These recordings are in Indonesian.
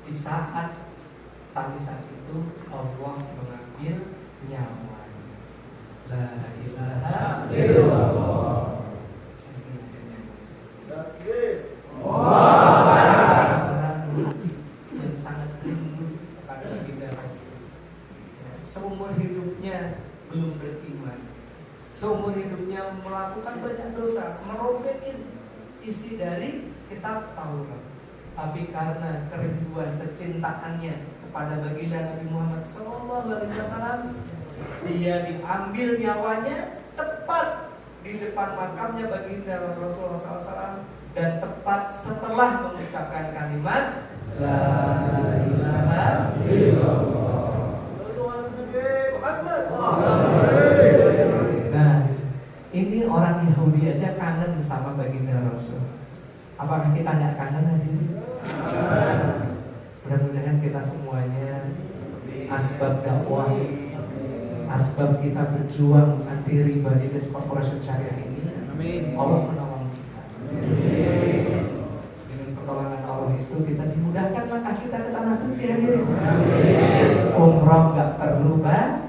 di saat itu Allah mengambil nyawanya. La ilaha illallah. Yang sangat rindu kepada baginda Rasul. Seumur hidupnya belum beriman, seumur hidupnya melakukan banyak dosa, merobekin isi dari kitab Taurat. Tapi karena kerinduan kecintaannya kepada baginda Nabi Muhammad SAW, dia diambil nyawanya tepat di depan makamnya baginda Rasulullah SAW, dan tepat setelah mengucapkan kalimat La ilaha illallah. Nah, ini orang Yahudi aja kangen sama baginda Rasul. Apakah kita nggak kangen hadirin? Mudah-mudahan kita semuanya asbab dakwah, asbab kita berjuang anti riba di Des Corporation Syariah ini, Allah menolong kita. Dengan pertolongan Allah itu kita dimudahkan langkah kita ke tanah suci hadirin. Umroh nggak perlu bayar.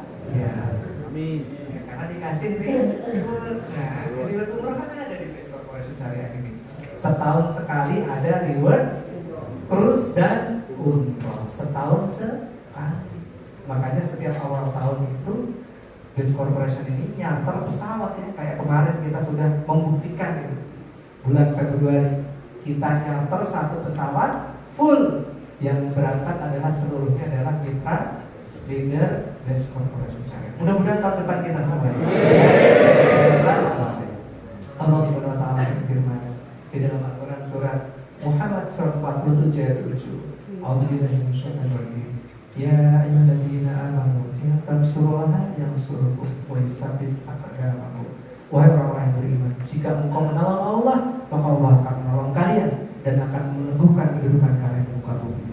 Amin. Ya, karena dikasih reward. Nah, reward umroh kan ada di Des Corporation Syariah ini. Setahun sekali ada reward cruise dan umroh, setahun sekali. Makanya setiap awal tahun itu Des Corporation ini nyarter pesawat ya. Kayak kemarin kita sudah membuktikan itu. Bulan Februari kita nyarter satu pesawat full. Yang berangkat adalah seluruhnya adalah mitra leader Des Corporation Syariah. Mudah-mudahan tahun depan kita semua. Allah Subhanahu wa taala berfirman di dalam Al-Qur'an surat Muhammad surat 47 ayat 7. A'udzubillahi minasyaitonir rajim. Ya ayyuhalladzina amanu in tansurullaha yansurkum wa yusabbit aqdamakum. Wahai orang-orang yang beriman, jika engkau menolong Allah, maka Allah akan menolong kalian dan akan meneguhkan kedudukan kalian di muka bumi.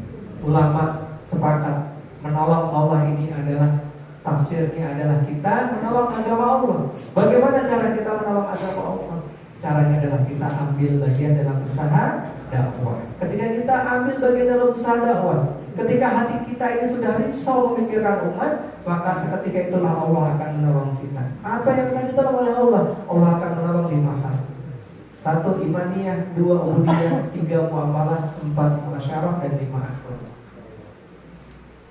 Ulama sepakat menolong Allah ini adalah tafsirnya adalah kita menolong agama Allah. Bagaimana cara kita menolong agama Allah? Caranya adalah kita ambil bagian dalam usaha dakwah. Ketika kita ambil bagian dalam usaha dakwah, ketika hati kita ini sudah risau memikirkan umat, maka seketika itulah Allah akan menolong kita. Apa yang akan ditolong oleh Allah? Allah akan menolong 5 hal. 1 imaniyah, 2 ubudiyah, 3 muamalah, 4 muasyarah, dan 5 akhlak.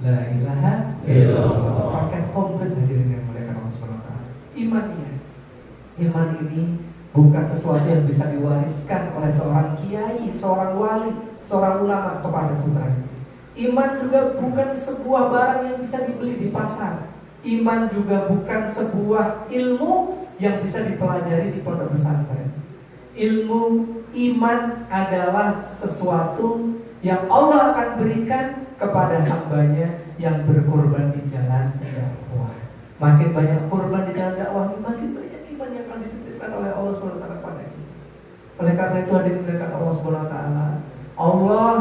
La ilaha illallah. Pakai komplit hadirin yang muliakan Allah SWT. Imaniyah. Iman ini bukan sesuatu yang bisa diwariskan oleh seorang kiai, seorang wali, seorang ulama kepada putranya. Iman juga bukan sebuah barang yang bisa dibeli di pasar. Iman juga bukan sebuah ilmu yang bisa dipelajari di pondok pesantren. Ilmu iman adalah sesuatu yang Allah akan berikan kepada hambanya yang berkorban di jalan dakwah. Makin banyak korban di jalan dakwah, makin banyak iman yang akan dititipkan oleh Allah SWT kepada kita. Oleh karena itu dimuliakan Allah SWT. Allah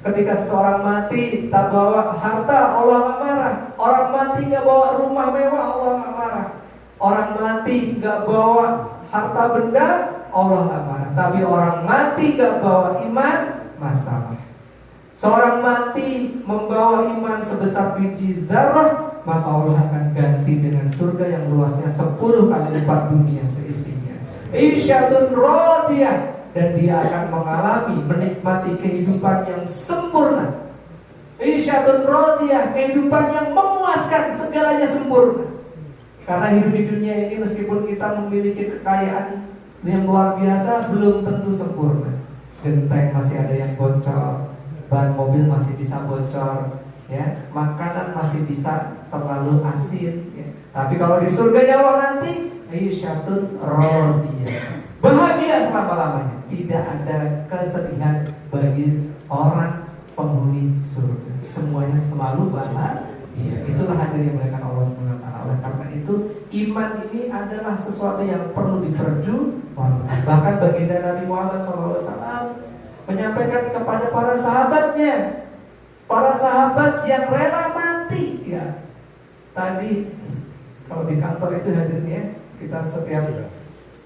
ketika seseorang mati tak bawa harta, Allah gak marah. Orang mati gak bawa rumah mewah, Allah gak marah. Orang mati gak bawa harta benda, Allah gak marah. Tapi orang mati gak bawa iman, masalah. Seorang mati membawa iman sebesar biji zarah, maka Allah akan ganti dengan surga yang luasnya 10 kali lipat dunia seisinya. Isyatun radiyah, dan dia akan mengalami, menikmati kehidupan yang sempurna. Isyatun radiyah, kehidupan yang memuaskan, segalanya sempurna. Karena hidup di dunia ini meskipun kita memiliki kekayaan yang luar biasa, belum tentu sempurna. Genteng masih ada yang bocor, ban mobil masih bisa bocor, ya, makanan masih bisa terlalu asin, ya. Tapi kalau di surga Allah nanti, isyatun radiyah, bahagia selama-lamanya, tidak ada kesedihan bagi orang penghuni surga. Semuanya selalu bahagia. Itulah hadirin yang dimuliakan Allah SWT. Oleh karena itu, iman ini adalah sesuatu yang perlu diperjuangkan. Bahkan baginda Nabi Muhammad SAW menyampaikan kepada para sahabatnya, para sahabat yang rela mati, ya. Tadi kalau di kantor itu hadirnya, kita setiap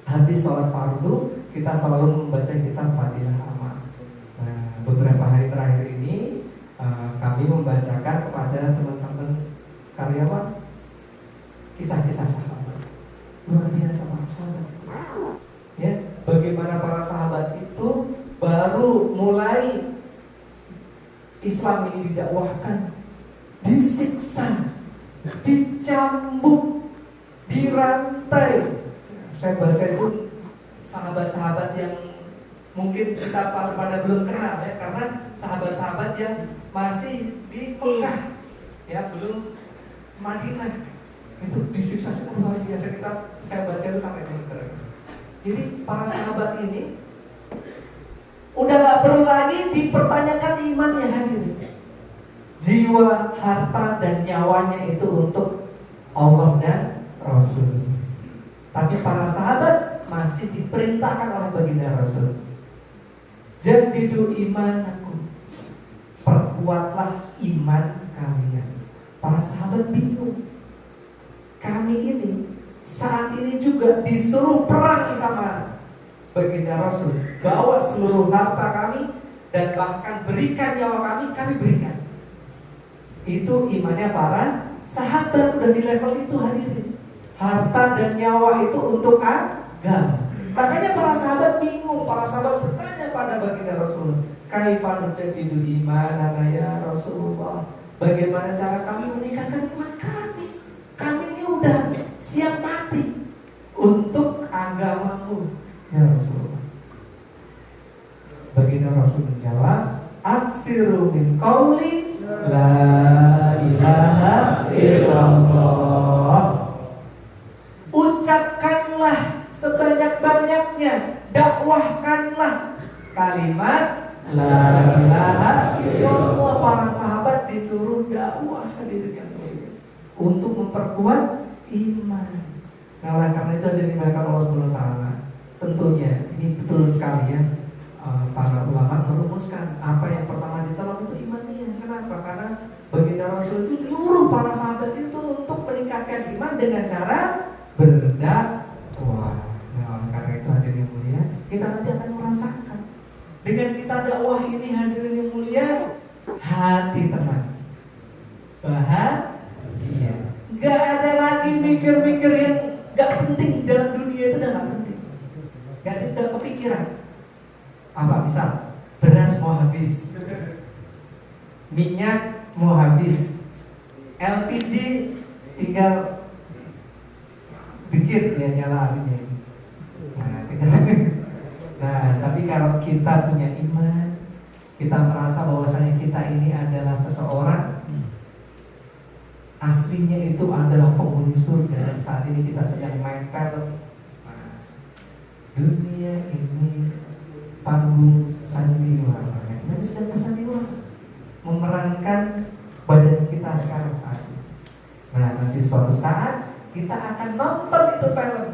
habis sholat fardu kita selalu membaca kitab Fadilah Amal. Nah, beberapa hari terakhir ini kami membacakan kepada teman-teman karyawan kisah-kisah sahabat. Luar biasa para sahabat. Ya, bagaimana para sahabat itu baru mulai Islam ini didakwahkan, disiksa, dicambuk, dirantai. Saya baca itu sahabat-sahabat yang mungkin kita pada belum kenal ya, karena sahabat-sahabat yang masih di Mekah ya, belum Madinah, itu disiksa luar biasa. Saya baca itu sampai gemeter. Jadi para sahabat ini udah gak perlu lagi dipertanyakan imannya, hadirin. Jiwa, harta, dan nyawanya itu untuk Allah dan Rasul. Tapi para sahabat masih diperintahkan oleh baginda Rasul, jadidu imanakum, perkuatlah iman kalian. Para sahabat bingung. Kami ini saat ini juga disuruh perang sama baginda Rasul, bawa seluruh harta kami dan bahkan berikan nyawa kami berikan. Itu imannya para sahabat, udah di level itu, hadirin. Harta dan nyawa itu untuk agama. Makanya para sahabat bingung. Para sahabat bertanya pada baginda Rasul, kaifa nujaddidu imanana ya Rasulullah, bagaimana cara kami meningkatkan iman kami? Kami ini udah siap mati untuk agamamu ya Rasulullah. Baginda Rasul menjawab, aksiru min qauli la ilaha illallah. Ucapkanlah sebanyak-banyaknya, dakwahkanlah kalimat la ilaha illallah. Para sahabat disuruh dakwah, hadirin yang mulia, untuk memperkuat iman. Nah, oleh karena itu ada dimakan Allah SWT. Tentunya ini betul sekali ya, para ulama merumuskan apa yang pertama ditolong itu imannya. Kenapa? Karena baginda Rasul itu nyuruh para sahabat itu untuk meningkatkan iman dengan cara berdakwah. Nah, oleh karena itu hadirin yang mulia, kita nanti akan merasakan dengan kita dakwah ini, hadirin yang mulia, hati tenang, bahagia. Gak ada lagi mikir-mikir yang gak penting dalam dunia, itu udah gak penting. Gak kepikiran. Apa? Misal beras mau habis, minyak mau habis, LPG tinggal dikit ya nyala apinya. Nah, tapi kalau kita punya iman, kita merasa bahwasanya kita ini adalah seseorang aslinya itu adalah penghuni surga, dan saat ini kita sedang main film. Nah, dunia ini panggung sandiwara. Kita sedang bersandiwara, memerankan badan kita sekarang saat ini. Nah, nanti suatu saat kita akan nonton itu film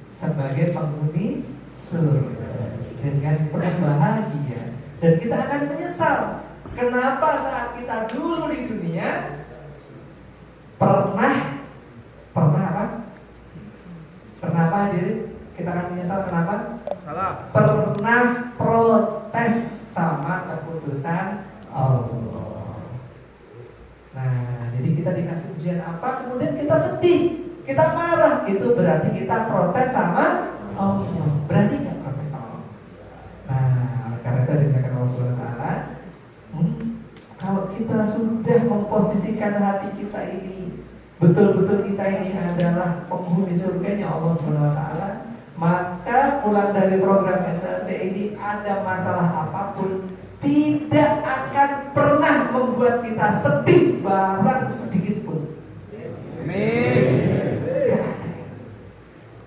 sebagai penghuni surga dengan penuh bahagia, dan kita akan menyesal kenapa saat kita dulu di dunia pernah apa? Pernah apa, hadirin? Kita akan menyesal kenapa? Salah. Pernah protes sama keputusan Allah. Nah, jadi kita dikasih ujian apa, kemudian kita sedih, kita marah, itu berarti kita protes sama Allah. Berarti nggak protes sama Allah. Nah, karena itu dikatakan Allah Subhanahu Wa Taala, kalau kita sudah memposisikan hati kita ini betul-betul kita ini adalah penghuni surganya Allah Subhanahu Wa Taala, maka pulang dari program SLC ini ada masalah apapun tidak akan pernah membuat kita sedih barang sedikit pun. Amin.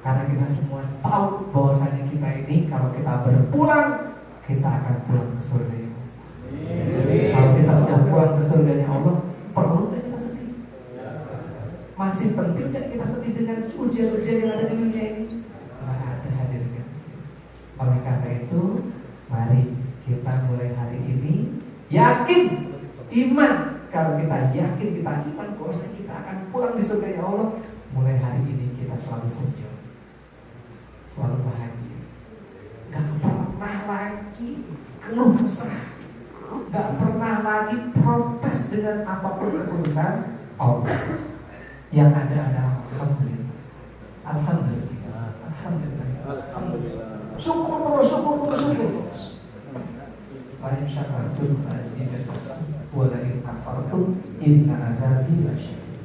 Karena kita semua tahu bahwasanya kita ini kalau kita berpulang, kita akan pulang ke surga. Kalau kita sudah pulang ke surganya Allah, perlu nggak kita sedih? Masih penting nggak kita sedih dengan ujian-ujian yang ada di dunia ini? Ada, hadirin. Oleh karena itu, mari kita mulai hari ini yakin iman. Kalau kita yakin, kita iman bahwasanya kita akan pulang di surganya Allah, mulai hari ini kita selalu senyum, selalu bahagia. Gak pernah lagi keluh kesah, gak pernah lagi protes dengan apapun keputusan Allah. Yang ada alhamdulillah. Alhamdulillah. Alhamdulillah. Syukur terus. Wa in syakartum la azidannakum wa la in kafartum inna adzabi lasyadid.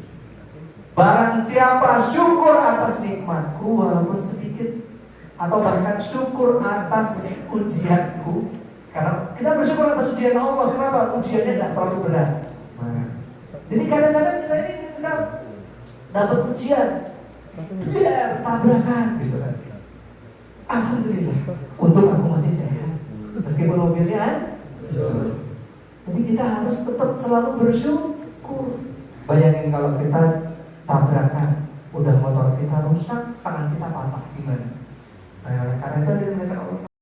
Barang siapa syukur atas nikmatku walaupun sedikit, atau bahkan syukur atas ujianku, karena kita bersyukur atas ujian Allah. Kenapa? Ujiannya tidak terlalu berat. Jadi kadang-kadang kita ini misal dapat ujian, biar tabrakan gitu kan. Alhamdulillah, untung aku masih sehat, meskipun mobilnya jadi kita harus tetap selalu bersyukur. Bayangin kalau kita tabrakan, udah motor kita rusak, tangan kita patah, gimana? Nah, karena itu